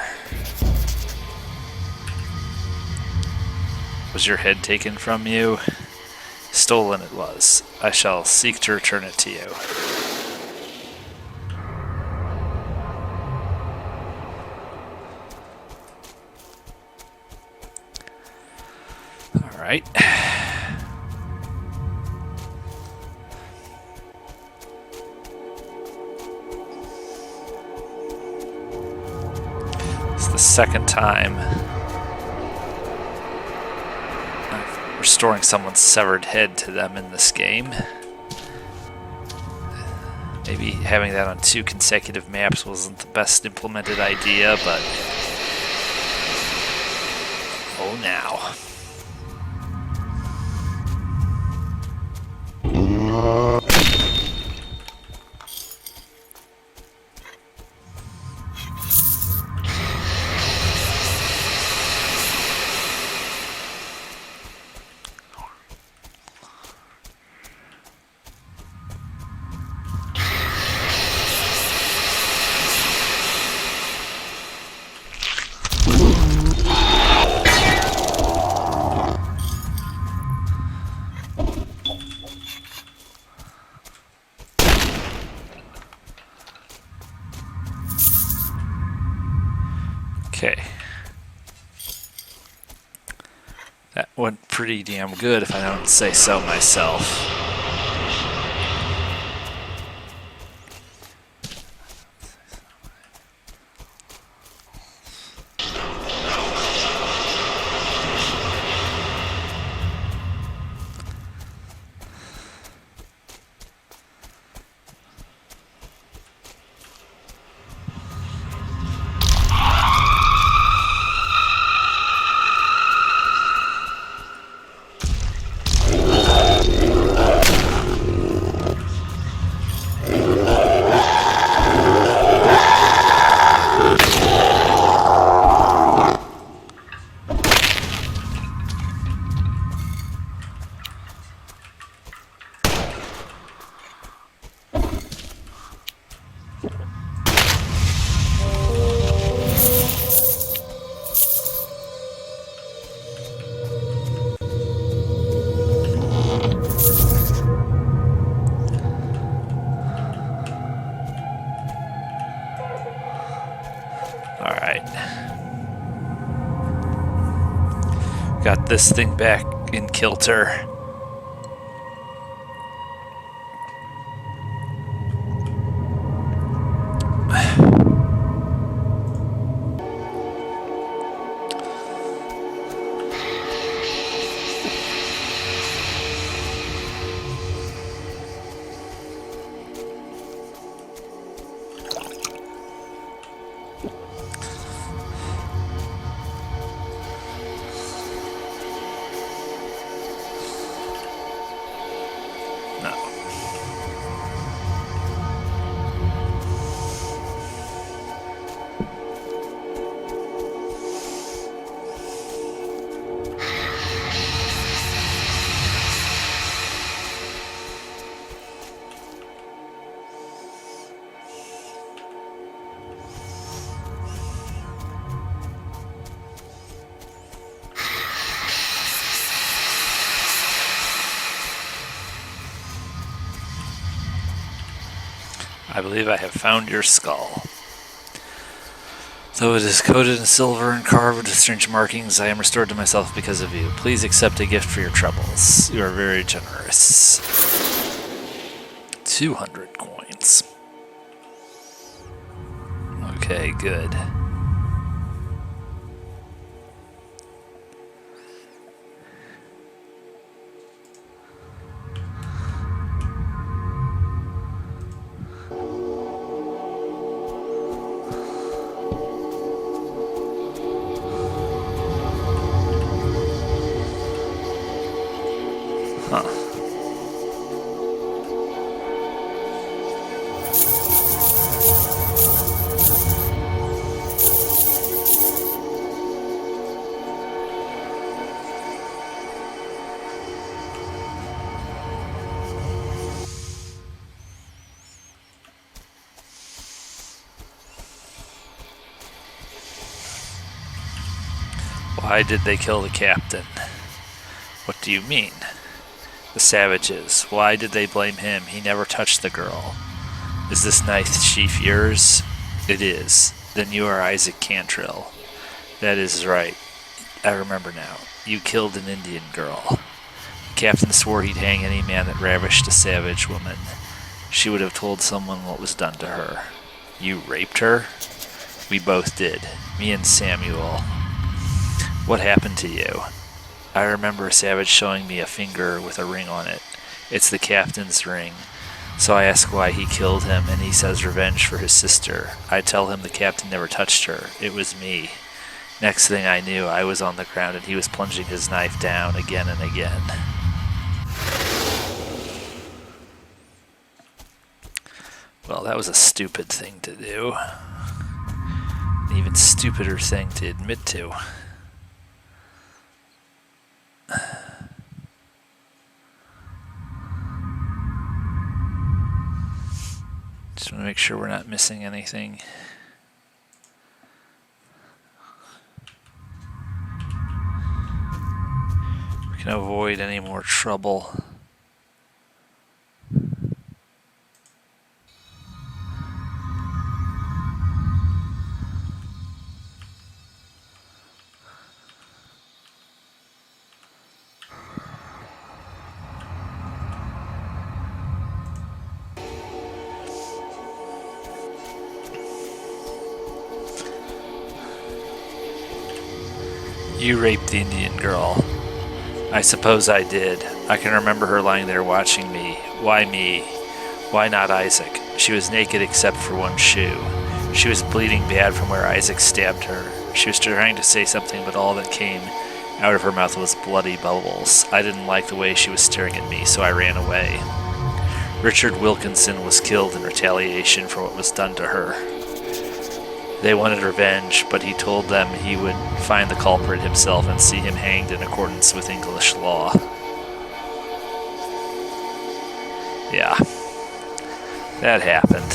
Was your head taken from you? Stolen it was. I shall seek to return it to you. All right. It's the second time I'm restoring someone's severed head to them in this game. Maybe having that on 2 consecutive maps wasn't the best implemented idea, but oh now. Okay. That went pretty damn good if I don't say so myself. Alright. Got this thing back in kilter. I believe I have found your skull. Though it is coated in silver and carved with strange markings, I am restored to myself because of you. Please accept a gift for your troubles. You are very generous. 200 coins. Okay, good. Why did they kill the captain? What do you mean? The savages. Why did they blame him? He never touched the girl. Is this knife sheath yours? It is. Then you are Isaac Cantrill. That is right. I remember now. You killed an Indian girl. The captain swore he'd hang any man that ravished a savage woman. She would have told someone what was done to her. You raped her? We both did. Me and Samuel. What happened to you? I remember a savage showing me a finger with a ring on it. It's the captain's ring. So I ask why he killed him, and he says revenge for his sister. I tell him the captain never touched her. It was me. Next thing I knew, I was on the ground and he was plunging his knife down again and again. Well, that was a stupid thing to do. An even stupider thing to admit to. Just want to make sure we're not missing anything. We can avoid any more trouble. You raped the Indian girl. I suppose I did. I can remember her lying there watching me. Why me? Why not Isaac? She was naked except for one shoe. She was bleeding bad from where Isaac stabbed her. She was trying to say something, but all that came out of her mouth was bloody bubbles. I didn't like the way she was staring at me, so I ran away. Richard Wilkinson was killed in retaliation for what was done to her. They wanted revenge, but he told them he would find the culprit himself and see him hanged in accordance with English law. Yeah, that happened.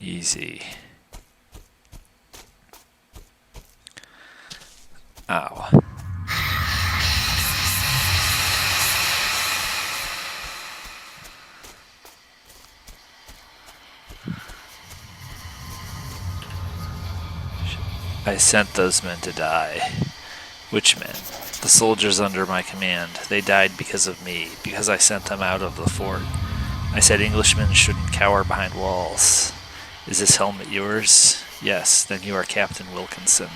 Easy. Ow. I sent those men to die. Which men? The soldiers under my command. They died because of me, because I sent them out of the fort. I said Englishmen shouldn't cower behind walls. Is this helmet yours? Yes, then you are Captain Wilkinson.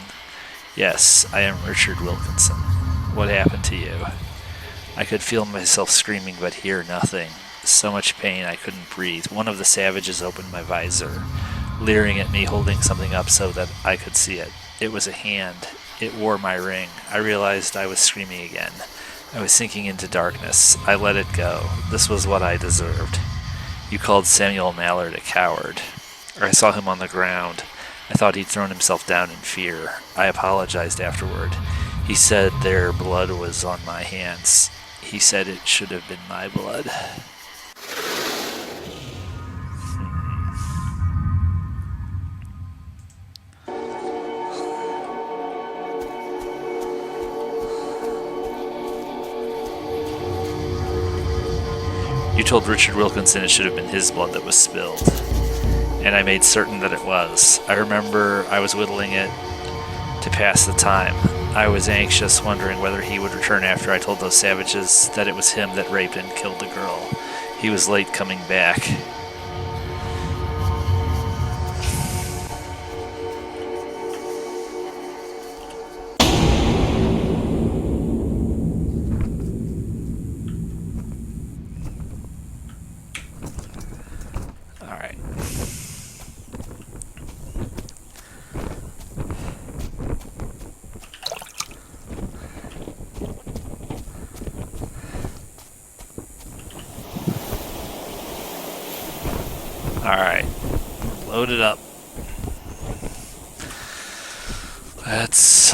Yes, I am Richard Wilkinson. What happened to you? I could feel myself screaming but hear nothing. So much pain I couldn't breathe. One of the savages opened my visor, leering at me, holding something up so that I could see it. It was a hand. It wore my ring. I realized I was screaming again. I was sinking into darkness. I let it go. This was what I deserved. You called Samuel Mallard a coward. I saw him on the ground. I thought he'd thrown himself down in fear. I apologized afterward. He said their blood was on my hands. He said it should have been my blood. You told Richard Wilkinson it should have been his blood that was spilled. And I made certain that it was. I remember I was whittling it to pass the time. I was anxious, wondering whether he would return after I told those savages that it was him that raped and killed the girl. He was late coming back. Alright, load it up. Let's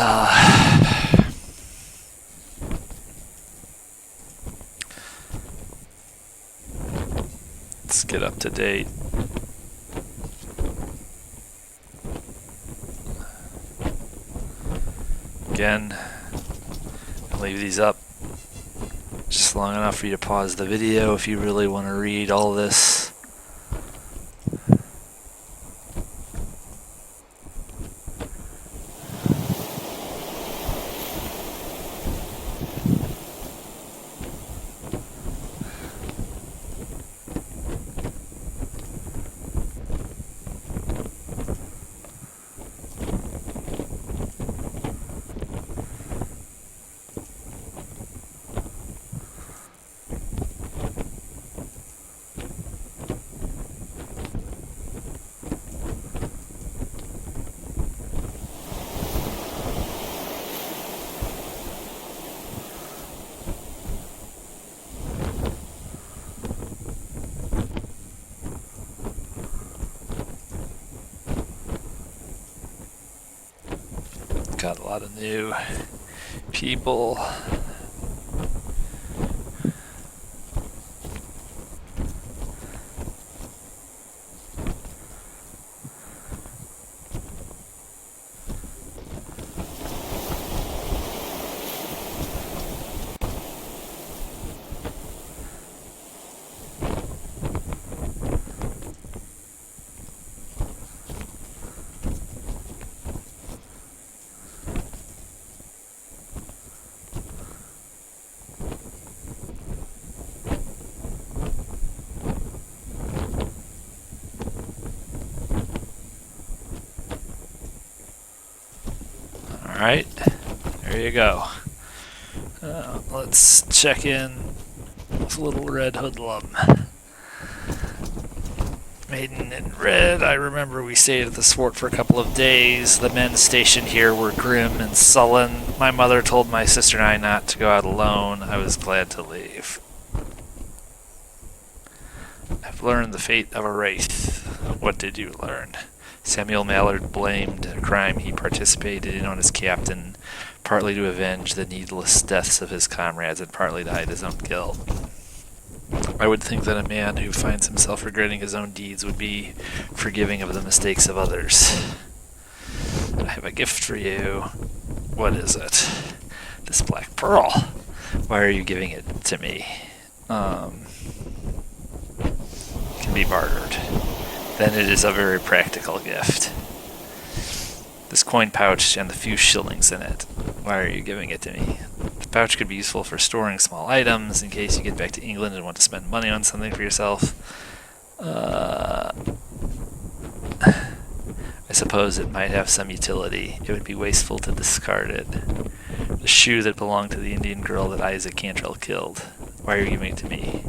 get up to date. Again, I'll leave these up just long enough for you to pause the video if you really want to read all this. Got a lot of new people. Alright, there you go. Let's check in with Little Red Hoodlum. Maiden in Red, I remember we stayed at the fort for a couple of days. The men stationed here were grim and sullen. My mother told my sister and I not to go out alone. I was glad to leave. I've learned the fate of a wraith. What did you learn? Samuel Mallard blamed a crime he participated in on his captain, partly to avenge the needless deaths of his comrades and partly to hide his own guilt. I would think that a man who finds himself regretting his own deeds would be forgiving of the mistakes of others. I have a gift for you. What is it? This black pearl. Why are you giving it to me? Can be bartered. Then it is a very practical gift. This coin pouch and the few shillings in it. Why are you giving it to me? The pouch could be useful for storing small items in case you get back to England and want to spend money on something for yourself. I suppose it might have some utility. It would be wasteful to discard it. The shoe that belonged to the Indian girl that Isaac Cantrell killed. Why are you giving it to me?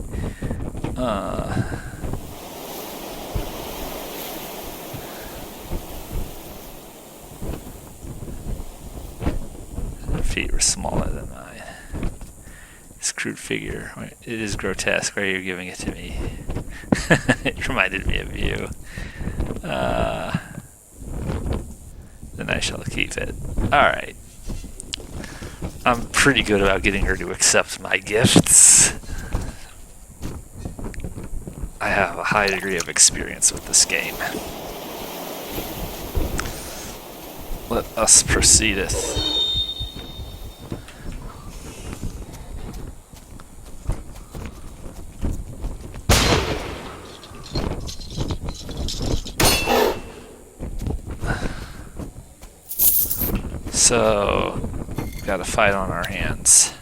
Her feet were smaller than mine. This crude figure, it is grotesque. Why are you giving it to me? It reminded me of you. Then I shall keep it. Alright. I'm pretty good about getting her to accept my gifts. I have a high degree of experience with this game. Let us proceedeth. So, got a fight on our hands.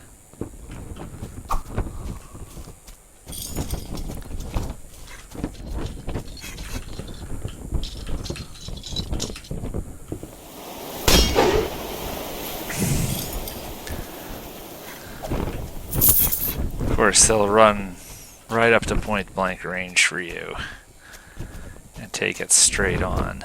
Of course, they'll run right up to point blank range for you and take it straight on.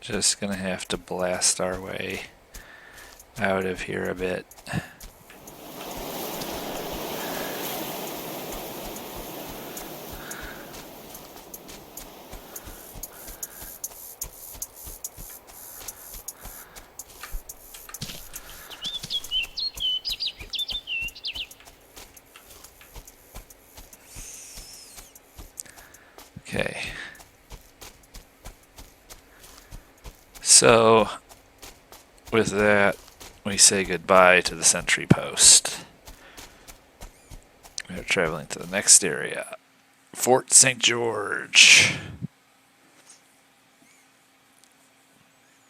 Just gonna have to blast our way out of here a bit. Okay. So, with that, we say goodbye to the sentry post. We are traveling to the next area, Fort St. George.